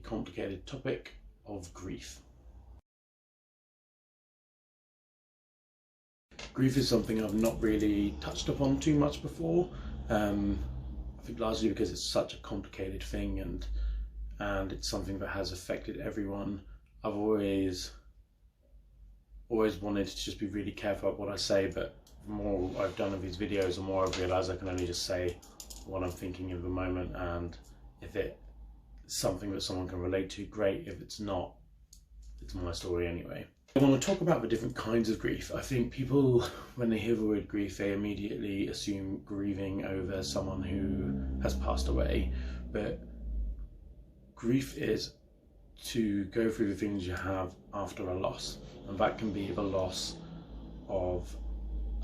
complicated topic of grief. Grief is something I've not really touched upon too much before. I think largely because it's such a complicated thing and it's something that has affected everyone. I've always wanted to just be really careful about what I say, but the more I've done of these videos, the more I've realised I can only just say what I'm thinking in the moment, and if it's something that someone can relate to, great. If it's not, it's my story anyway. I want to talk about the different kinds of grief. I think people, when they hear the word grief, they immediately assume grieving over someone who has passed away, but grief is to go through the things you have after a loss, and that can be the loss of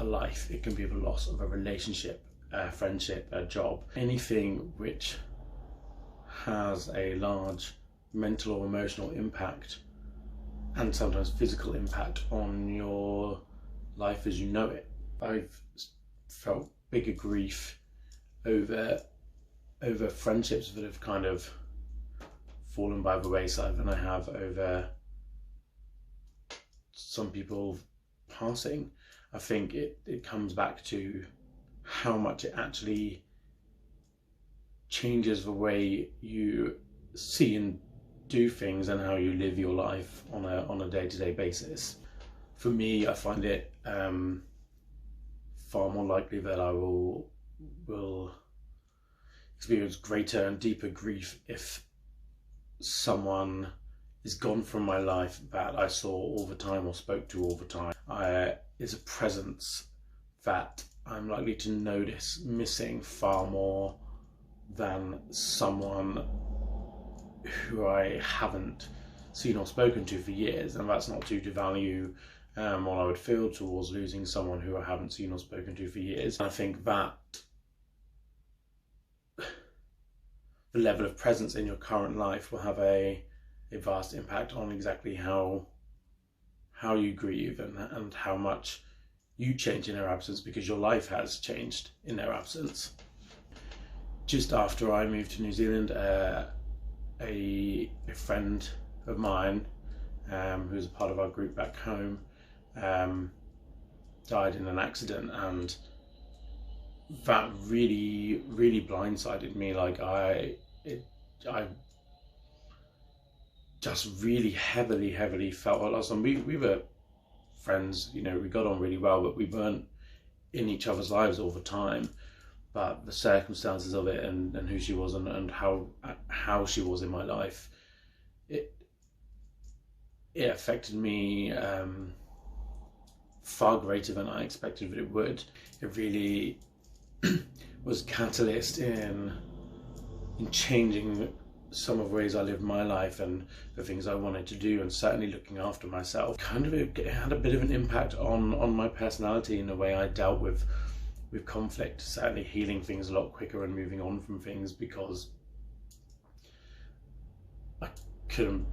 a life, it can be the loss of a relationship, a friendship, a job, anything which has a large mental or emotional impact and sometimes physical impact on your life as you know it. I've felt bigger grief over friendships that have kind of fallen by the wayside than I have over some people passing. I think it comes back to how much it actually changes the way you see and do things and how you live your life on a day-to-day basis. For me, I find it far more likely that I will experience greater and deeper grief if someone is gone from my life that I saw all the time or spoke to all the time. Is a presence that I'm likely to notice missing far more than someone who I haven't seen or spoken to for years. And that's not to devalue what I would feel towards losing someone who I haven't seen or spoken to for years. I think that the level of presence in your current life will have a vast impact on exactly how you grieve and how much you change in their absence, because your life has changed in their absence. Just after I moved to New Zealand, a friend of mine who's a part of our group back home died in an accident, and that really blindsided me. Like I just really heavily felt a loss. And we were friends, you know, we got on really well, but we weren't in each other's lives all the time. But the circumstances of it and who she was and how she was in my life, it affected me far greater than I expected that it would. It really was a catalyst in changing some of the ways I lived my life and the things I wanted to do, and certainly looking after myself. It had a bit of an impact on my personality and the way I dealt with conflict, certainly healing things a lot quicker and moving on from things, because I couldn't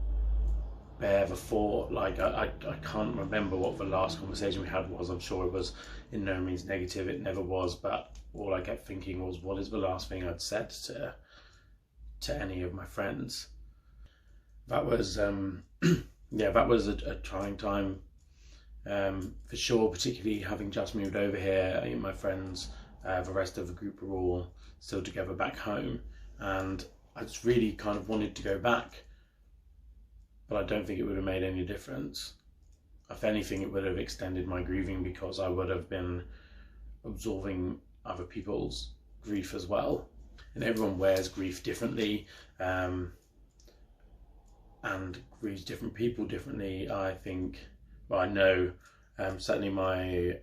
bear the thought. Like I can't remember what the last conversation we had was. I'm sure it was in no means negative, it never was, but all I kept thinking was, what is the last thing I'd said to any of my friends? That was yeah, that was a trying time for sure, particularly having just moved over here. My friends, the rest of the group were all still together back home, and I just really kind of wanted to go back, but I don't think it would have made any difference. If anything, it would have extended my grieving, because I would have been absorbing other people's grief as well. And everyone wears grief differently, and grieves different people differently. I think, well, I know certainly my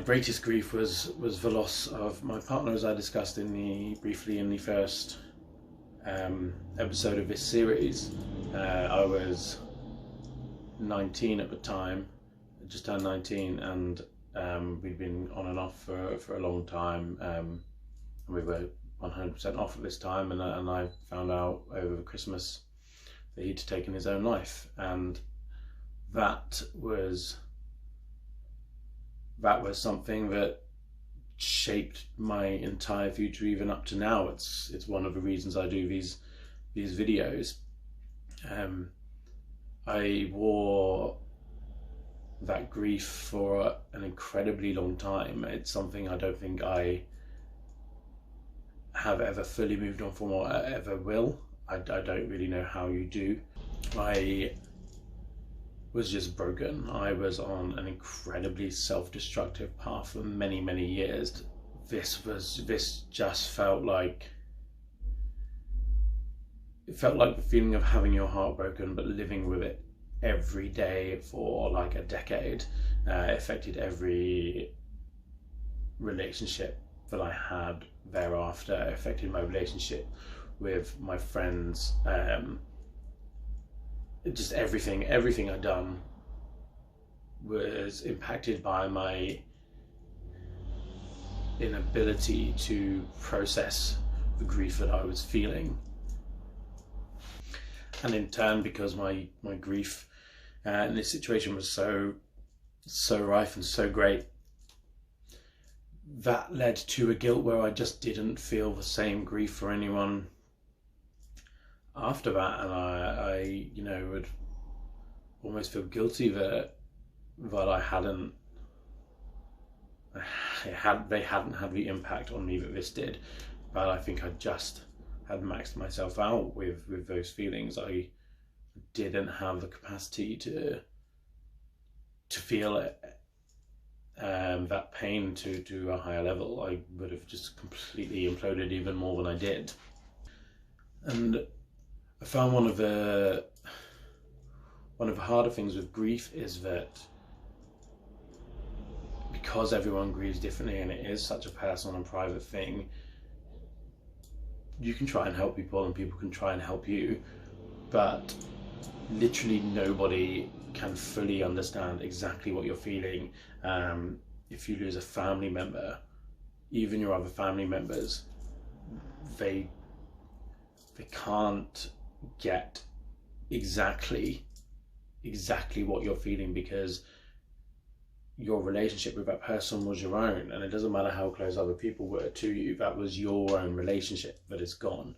greatest grief was the loss of my partner, as I discussed briefly in the first episode of this series. I was 19 at the time, just turned 19, and we'd been on and off for a long time, and we were 100% off at this time, and I found out over Christmas that he'd taken his own life, and that was something that shaped my entire future even up to now. It's one of the reasons I do these videos. I wore that grief for an incredibly long time. It's something I don't think I have ever fully moved on from or ever will. I don't really know how you do. I was just broken. I was on an incredibly self-destructive path for many years. This just felt like, it felt like the feeling of having your heart broken but living with it every day for like a decade. Affected every relationship that I had thereafter, affected my relationship with my friends, just everything I'd done was impacted by my inability to process the grief that I was feeling. And in turn, because my grief in this situation was so rife and so great, that led to a guilt where I just didn't feel the same grief for anyone after that. And I would almost feel guilty that they hadn't had the impact on me that this did. But I think I just had maxed myself out with those feelings. I didn't have the capacity to feel it, that pain to a higher level. I would have just completely imploded even more than I did. And I found one of the harder things with grief is that because everyone grieves differently and it is such a personal and private thing, you can try and help people and people can try and help you, but literally nobody can fully understand exactly what you're feeling. If you lose a family member, even your other family members, they can't get exactly what you're feeling, because your relationship with that person was your own, and it doesn't matter how close other people were to you. That was your own relationship that is gone.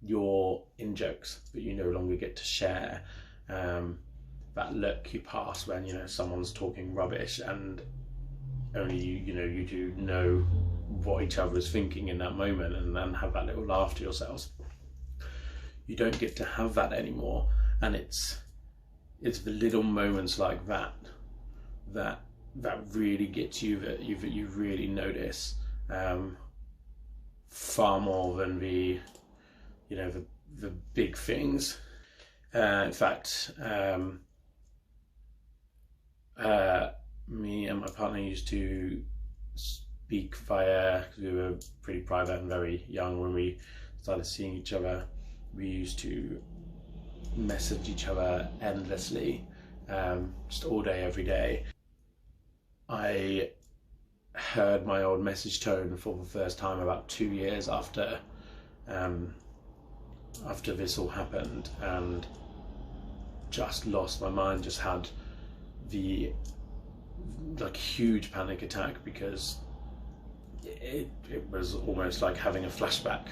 Your in-jokes that you no longer get to share, that look you pass when someone's talking rubbish and only you two know what each other is thinking in that moment, and then have that little laugh to yourselves. You don't get to have that anymore, and it's the little moments like that really gets you, that you really notice, far more than the big things. In fact, me and my partner used to speak via, because we were pretty private and very young when we started seeing each other, we used to message each other endlessly, just all day, every day. I heard my old message tone for the first time about 2 years after this all happened, and just lost my mind, just had the huge panic attack, because it was almost like having a flashback.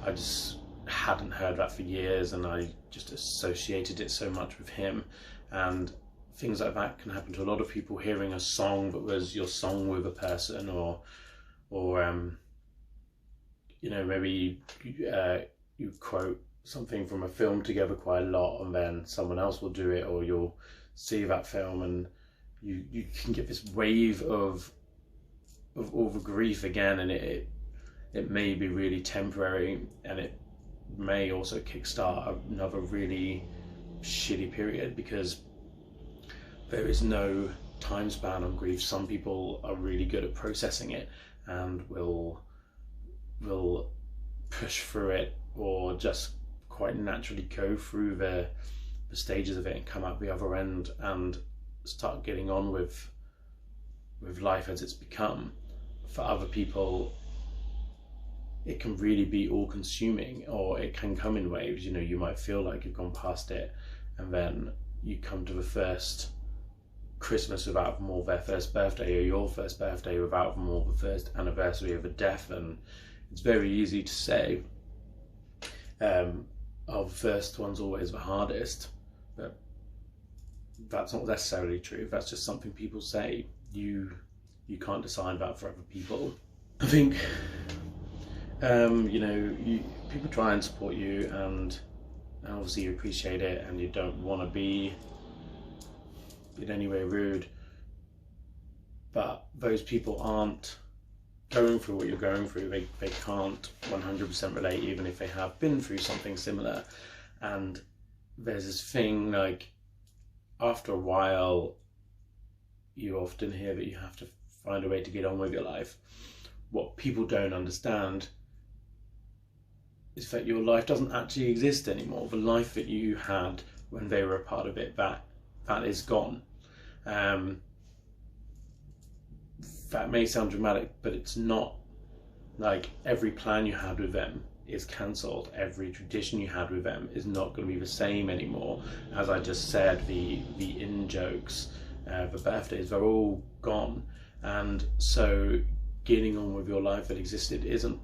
I just hadn't heard that for years, and I just associated it so much with him. And things like that can happen to a lot of people. Hearing a song that was your song with a person, or maybe you quote something from a film together quite a lot, and then someone else will do it, or you'll see that film and you can get this wave of all the grief again, and it may be really temporary, and it may also kickstart another really shitty period, because there is no time span on grief. Some people are really good at processing it and will push through it, or just quite naturally go through the stages of it and come out the other end and start getting on with life as it's become. For other people, it can really be all-consuming, or it can come in waves. You might feel like you've gone past it, and then you come to the first Christmas without them, or their first birthday, or your first birthday without them, or the first anniversary of a death. And it's very easy to say, the first one's always the hardest, but that's not necessarily true. That's just something people say. You can't decide that for other people. I think people try and support you, and obviously you appreciate it, and you don't want to be in any way rude, but those people aren't going through what you're going through. They can't 100% relate, even if they have been through something similar. And there's this thing, like, after a while you often hear that you have to find a way to get on with your life. What people don't understand is that your life doesn't actually exist anymore. The life that you had when they were a part of it, that is gone. That may sound dramatic, but it's not. Like, every plan you had with them is cancelled. Every tradition you had with them is not going to be the same anymore. As I just said, the in-jokes, the birthdays, they're all gone. And so getting on with your life that existed isn't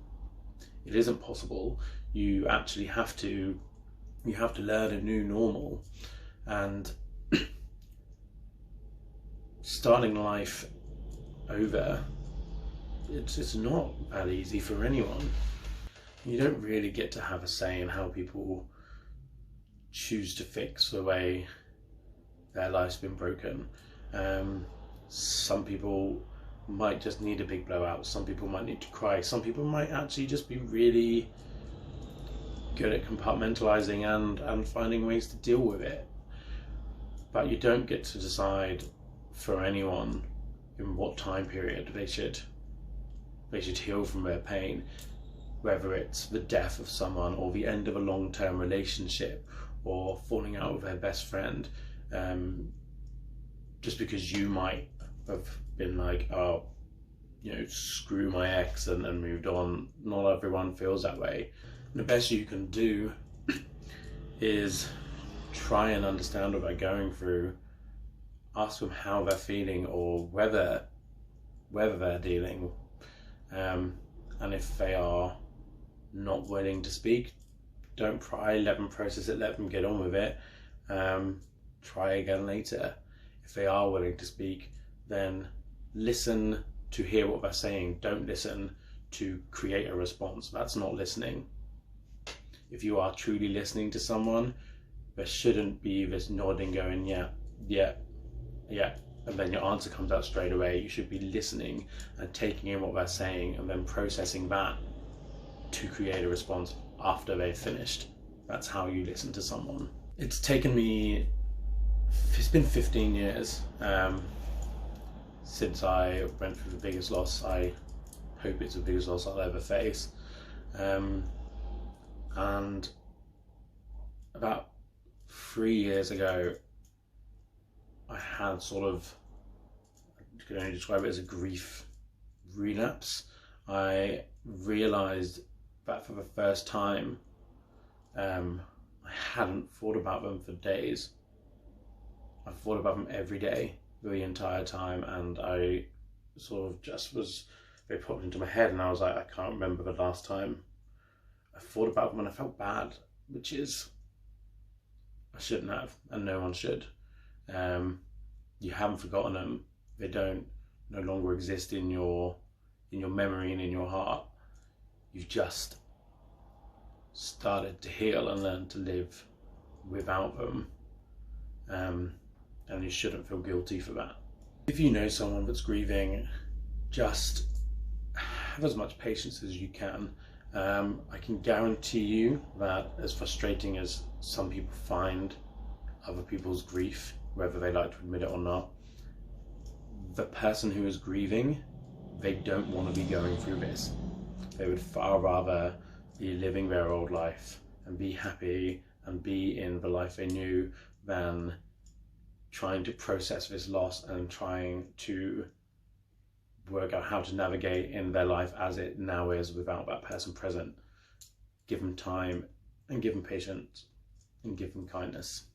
possible. You actually have to learn a new normal, and starting life over, it's not that easy for anyone. You don't really get to have a say in how people choose to fix the way their life's been broken. Some people might just need a big blowout. Some people might need to cry. Some people might actually just be really good at compartmentalizing and finding ways to deal with it. But you don't get to decide for anyone in what time period they should heal from their pain, whether it's the death of someone, or the end of a long-term relationship, or falling out with their best friend. Just because you might have been like, oh, screw my ex and moved on. Not everyone feels that way. And the best you can do is try and understand what they're going through. Ask them how they're feeling, or whether they're dealing. And if they are not willing to speak, don't pry, let them process it, let them get on with it. Try again later. If they are willing to speak, then listen to hear what they're saying. Don't listen to create a response. That's not listening. If you are truly listening to someone, there shouldn't be this nodding going, yeah, and then your answer comes out straight away. You should be listening and taking in what they're saying, and then processing that to create a response after they've finished. That's how you listen to someone. It's been 15 years since I went through the biggest loss. I hope it's the biggest loss I'll ever face. And about 3 years ago, I had you can only describe it as a grief relapse. I realised that for the first time, I hadn't thought about them for days. I thought about them every day, the entire time, and I they popped into my head, and I was like, I can't remember the last time I thought about them, and I felt bad, which is, I shouldn't have, and no one should. You haven't forgotten them. They no longer exist in your memory and in your heart. You've just started to heal and learn to live without them. And you shouldn't feel guilty for that. If you know someone that's grieving, just have as much patience as you can. I can guarantee you that, as frustrating as some people find other people's grief, whether they like to admit it or not, the person who is grieving, they don't want to be going through this. They would far rather be living their old life and be happy and be in the life they knew, than trying to process this loss and trying to work out how to navigate in their life as it now is without that person present. Give them time, and give them patience, and give them kindness.